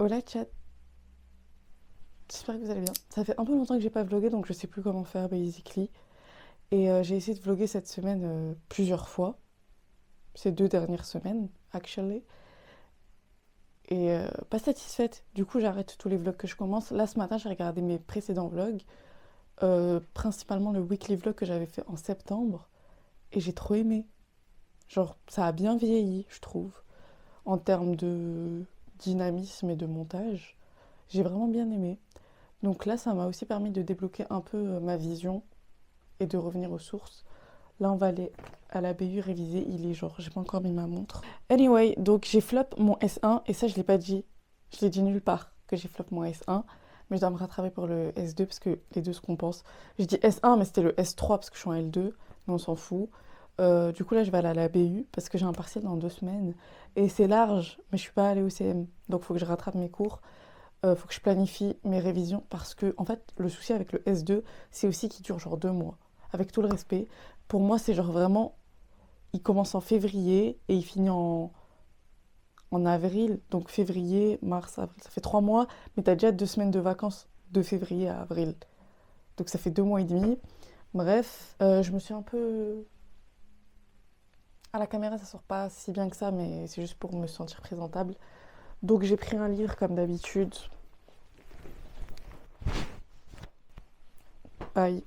Hola chat, j'espère que vous allez bien. Ça fait un peu longtemps que j'ai pas vlogué donc je sais plus comment faire basically. Et j'ai essayé de vlogger cette semaine plusieurs fois, ces 2 dernières semaines actually. Et pas satisfaite, du coup j'arrête tous les vlogs que je commence. Là ce matin j'ai regardé mes précédents vlogs, principalement le weekly vlog que j'avais fait en septembre. Et j'ai trop aimé. Genre ça a bien vieilli je trouve, en termes de dynamisme et de montage. J'ai vraiment bien aimé. Donc là, ça m'a aussi permis de débloquer un peu ma vision et de revenir aux sources. Là, on va aller à la BU réviser. Il est genre, j'ai pas encore mis ma montre. Anyway, donc j'ai flop mon S1 et ça, je l'ai pas dit. Je l'ai dit nulle part que j'ai flop mon S1. Mais je dois me rattraper pour le S2 parce que les deux se compensent. J'ai dit S1, mais c'était le S3 parce que je suis en L2. Mais on s'en fout. Du coup, là, je vais aller à la BU parce que j'ai un partiel dans 2 semaines. Et c'est large, mais je suis pas allée au CM. Donc, il faut que je rattrape mes cours. Faut que je planifie mes révisions parce que, en fait, le souci avec le S2, c'est aussi qu'il dure genre 2 mois. Avec tout le respect, pour moi, c'est genre vraiment, il commence en février et il finit en avril. Donc février, mars, avril, ça fait 3 mois, mais t'as déjà 2 semaines de vacances de février à avril. Donc ça fait 2 mois et demi. Bref, je me suis un peu. À la caméra, ça sort pas si bien que ça, mais c'est juste pour me sentir présentable. Donc j'ai pris un livre comme d'habitude. Bye.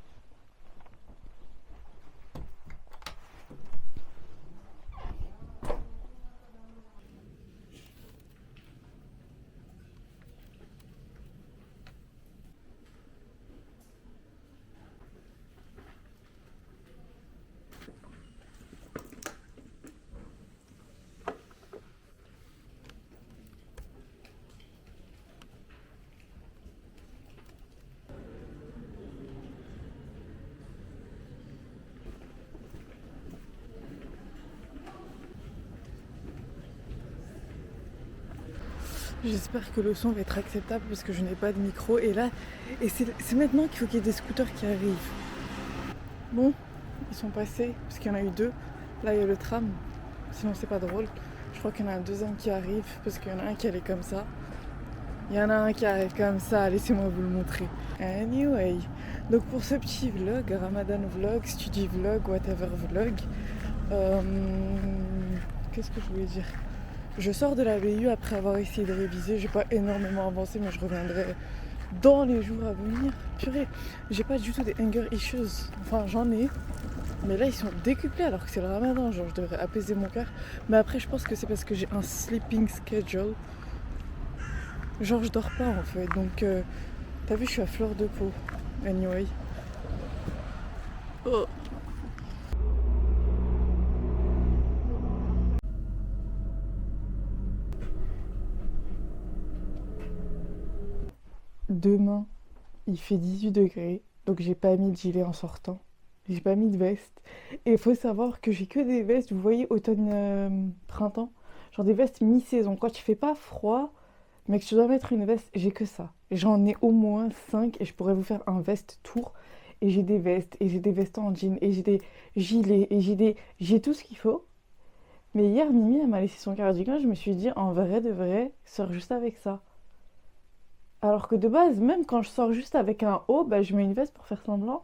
J'espère que le son va être acceptable parce que je n'ai pas de micro. Et là, c'est maintenant qu'il faut qu'il y ait des scooters qui arrivent. Bon, ils sont passés parce qu'il y en a eu deux. Là, il y a le tram. Sinon, c'est pas drôle. Je crois qu'il y en a un deuxième qui arrive parce qu'il y en a un qui allait comme ça. Il y en a un qui arrive comme ça. Laissez-moi vous le montrer. Anyway, donc pour ce petit vlog, Ramadan vlog, study vlog, whatever vlog, euh, qu'est-ce que je voulais dire? Je sors de la BU après avoir essayé de réviser. J'ai pas énormément avancé, mais je reviendrai dans les jours à venir. Purée, j'ai pas du tout des anger issues. Enfin, j'en ai. Mais là, ils sont décuplés alors que c'est le ramadan. Genre, je devrais apaiser mon cœur. Mais après, je pense que c'est parce que j'ai un sleeping schedule. Genre, je dors pas en fait. Donc, t'as vu, je suis à fleur de peau. Anyway. Oh. Demain, il fait 18 degrés. Donc, j'ai pas mis de gilet en sortant. J'ai pas mis de veste. Et il faut savoir que j'ai que des vestes, vous voyez, automne-printemps. Genre des vestes mi-saison. Quand il fait pas froid, mais que tu dois mettre une veste, j'ai que ça. J'en ai au moins 5 et je pourrais vous faire un veste tour. Et j'ai des vestes, et j'ai des vestes en jean, et j'ai des gilets, et j'ai tout ce qu'il faut. Mais hier, Mimi, elle m'a laissé son cardigan, je me suis dit, en vrai de vrai, sors juste avec ça. Alors que de base, même quand je sors juste avec un haut, bah, je mets une veste pour faire semblant.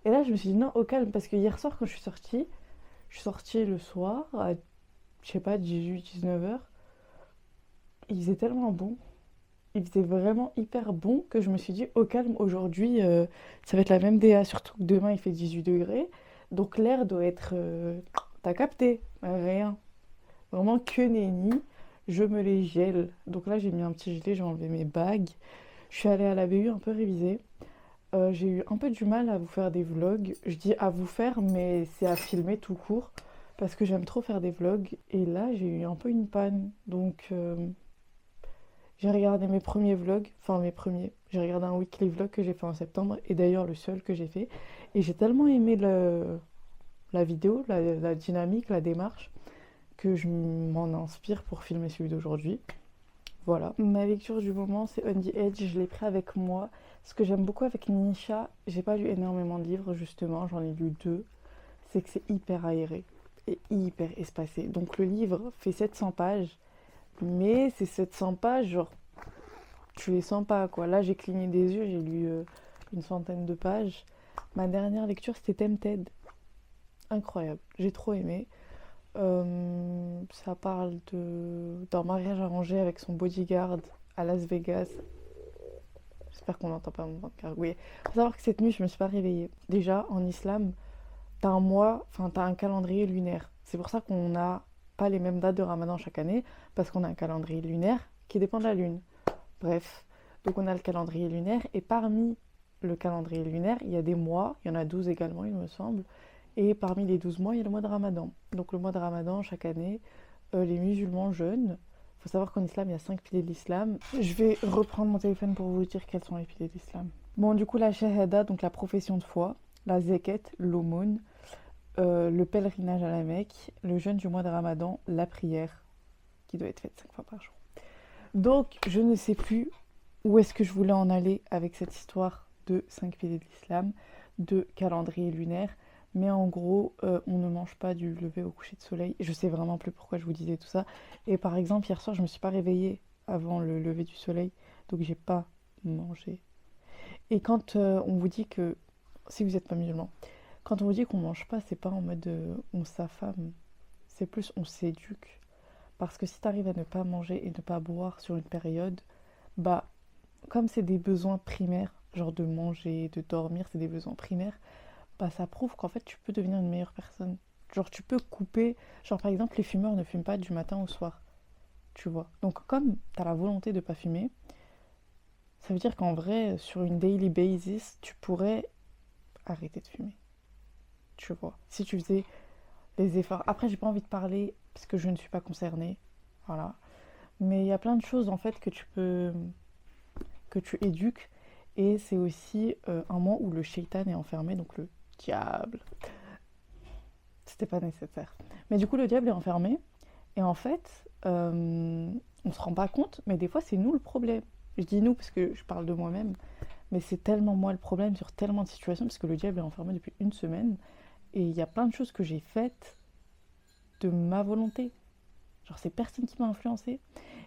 Et là, je me suis dit, non, au calme, parce que hier soir, quand je suis sortie le soir, à, je sais pas, 18-19 heures. Il faisait tellement bon. Il faisait vraiment hyper bon que je me suis dit, au calme, aujourd'hui, ça va être la même DA, surtout que demain, il fait 18 degrés. Donc l'air doit être... t'as capté? Rien. Vraiment que nenni. Je me les gèle. Donc là, j'ai mis un petit gilet, j'ai enlevé mes bagues. Je suis allée à la BU un peu réviser. J'ai eu un peu du mal à vous faire des vlogs. Je dis à vous faire, mais c'est à filmer tout court. Parce que j'aime trop faire des vlogs. Et là, j'ai eu un peu une panne. Donc, j'ai regardé mes premiers vlogs. Enfin, mes premiers. J'ai regardé un weekly vlog que j'ai fait en septembre. Et d'ailleurs, le seul que j'ai fait. Et j'ai tellement aimé la vidéo, la dynamique, la démarche, que je m'en inspire pour filmer celui d'aujourd'hui. Voilà. Ma lecture du moment, c'est On the Edge. Je l'ai pris avec moi. Ce que j'aime beaucoup avec Nisha, j'ai pas lu énormément de livres justement, j'en ai lu 2, c'est que c'est hyper aéré et hyper espacé. Donc le livre fait 700 pages, mais c'est 700 pages genre tu les sens pas, quoi. Là, j'ai cligné des yeux, j'ai lu une centaine de pages. Ma dernière lecture, c'était Tempted. Incroyable, j'ai trop aimé. Ça parle d'un mariage arrangé avec son bodyguard à Las Vegas. J'espère qu'on n'entend pas mon ventre gargouiller. Faut savoir que cette nuit, je me suis pas réveillée. Déjà, en islam, t'as un mois, enfin, t'as un calendrier lunaire. C'est pour ça qu'on n'a pas les mêmes dates de Ramadan chaque année, parce qu'on a un calendrier lunaire qui dépend de la lune. Bref, donc on a le calendrier lunaire, et parmi le calendrier lunaire, il y a des mois, il y en a 12 également, il me semble, et parmi les 12 mois, il y a le mois de Ramadan. Donc le mois de Ramadan, chaque année, les musulmans jeûnent. Il faut savoir qu'en islam, il y a 5 piliers de l'islam. Je vais reprendre mon téléphone pour vous dire quels sont les piliers de l'islam. Bon, du coup, la shahada, donc la profession de foi, la zakat, l'aumône, le pèlerinage à la Mecque, le jeûne du mois de Ramadan, la prière, qui doit être faite 5 fois par jour. Donc, je ne sais plus où est-ce que je voulais en aller avec cette histoire de 5 piliers de l'islam, de calendrier lunaire. Mais en gros, on ne mange pas du lever au coucher de soleil. Je sais vraiment plus pourquoi je vous disais tout ça. Et par exemple, hier soir, je me suis pas réveillée avant le lever du soleil. Donc, j'ai pas mangé. Et quand on vous dit que, si vous n'êtes pas musulman, quand on vous dit qu'on mange pas, c'est pas en mode on s'affame. C'est plus on s'éduque. Parce que si tu arrives à ne pas manger et ne pas boire sur une période, bah, comme c'est des besoins primaires, genre de manger, de dormir, c'est des besoins primaires, bah ça prouve qu'en fait tu peux devenir une meilleure personne. Genre tu peux couper, genre par exemple les fumeurs ne fument pas du matin au soir, tu vois. Donc comme tu as la volonté de pas fumer, ça veut dire qu'en vrai sur une daily basis, tu pourrais arrêter de fumer, tu vois. Si tu faisais les efforts. Après j'ai pas envie de parler parce que je ne suis pas concernée, voilà. Mais il y a plein de choses en fait que tu éduques et c'est aussi un moment où le shaitan est enfermé, donc le diable. C'était pas nécessaire. Mais du coup, le diable est enfermé. Et en fait, on se rend pas compte, mais des fois, c'est nous le problème. Je dis nous parce que je parle de moi-même, mais c'est tellement moi le problème sur tellement de situations, parce que le diable est enfermé depuis une semaine. Et il y a plein de choses que j'ai faites de ma volonté. Genre, c'est personne qui m'a influencé.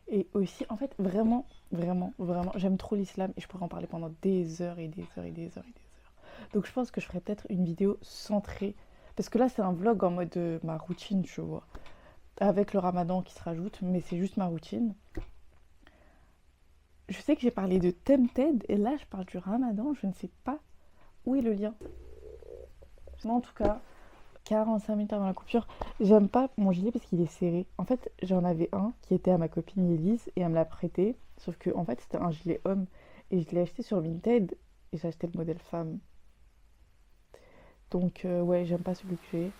Et aussi, en fait, vraiment, vraiment, vraiment, j'aime trop l'islam et je pourrais en parler pendant des heures et des heures et des heures et des heures. Donc, je pense que je ferais peut-être une vidéo centrée. Parce que là, c'est un vlog en mode ma routine, tu vois. Avec le ramadan qui se rajoute, mais c'est juste ma routine. Je sais que j'ai parlé de Tempted et là, je parle du ramadan. Je ne sais pas où est le lien. Moi, en tout cas, 45 minutes avant la coupure. J'aime pas mon gilet parce qu'il est serré. En fait, j'en avais un qui était à ma copine Elise et elle me l'a prêté. Sauf que en fait, c'était un gilet homme et je l'ai acheté sur Vinted et j'ai acheté le modèle femme. Donc ouais, j'aime pas celui que j'ai.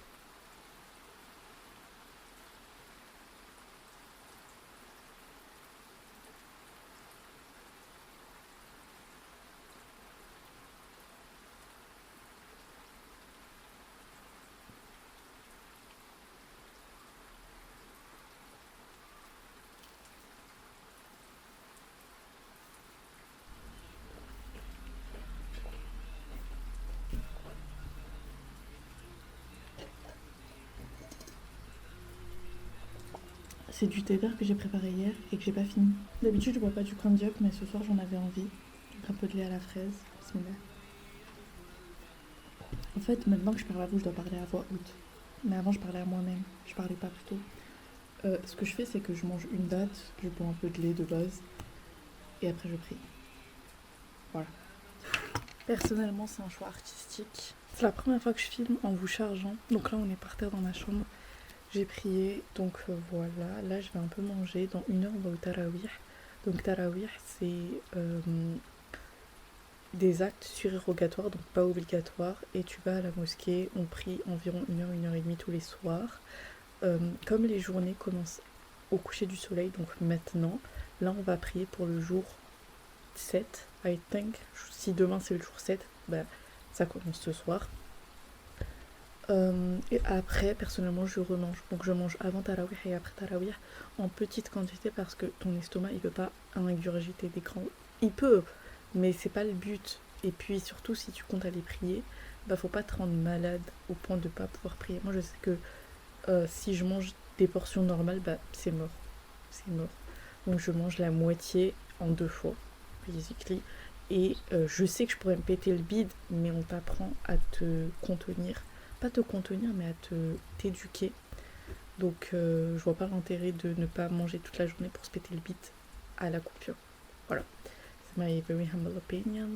C'est du thé vert que j'ai préparé hier et que j'ai pas fini. D'habitude, je bois pas du candy-up, mais ce soir, j'en avais envie. Donc un peu de lait à la fraise. Bismillah. En fait, maintenant que je parle à vous, je dois parler à voix haute. Mais avant, je parlais à moi-même. Je parlais pas plus tôt. Ce que je fais, c'est que je mange une date, je bois un peu de lait de base, et après je prie. Voilà. Personnellement, c'est un choix artistique. C'est la première fois que je filme en vous chargeant. Donc là, on est par terre dans ma chambre. J'ai prié, donc voilà. Là, je vais un peu manger. Dans une heure, on va au tarawih. Donc tarawih, c'est des actes surérogatoires, donc pas obligatoires. Et tu vas à la mosquée, on prie environ une heure et demie tous les soirs. Comme les journées commencent au coucher du soleil, donc maintenant, là, on va prier pour le jour 7, I think. Si demain c'est le jour 7, bah, ça commence ce soir. Et après, personnellement, je remange. Donc je mange avant tarawih et après tarawih en petite quantité parce que ton estomac, il peut pas ingurgiter des grands... Il peut, mais c'est pas le but. Et puis surtout, si tu comptes aller prier, bah faut pas te rendre malade au point de pas pouvoir prier. Moi, je sais que si je mange des portions normales, bah c'est mort. C'est mort. Donc je mange la moitié en 2 fois. basically. Et je sais que je pourrais me péter le bide, mais on t'apprend à te contenir. Pas te contenir, mais à t'éduquer. Donc je vois pas l'intérêt de ne pas manger toute la journée pour se péter le bide à la coupure. Voilà. C'est my very humble opinion.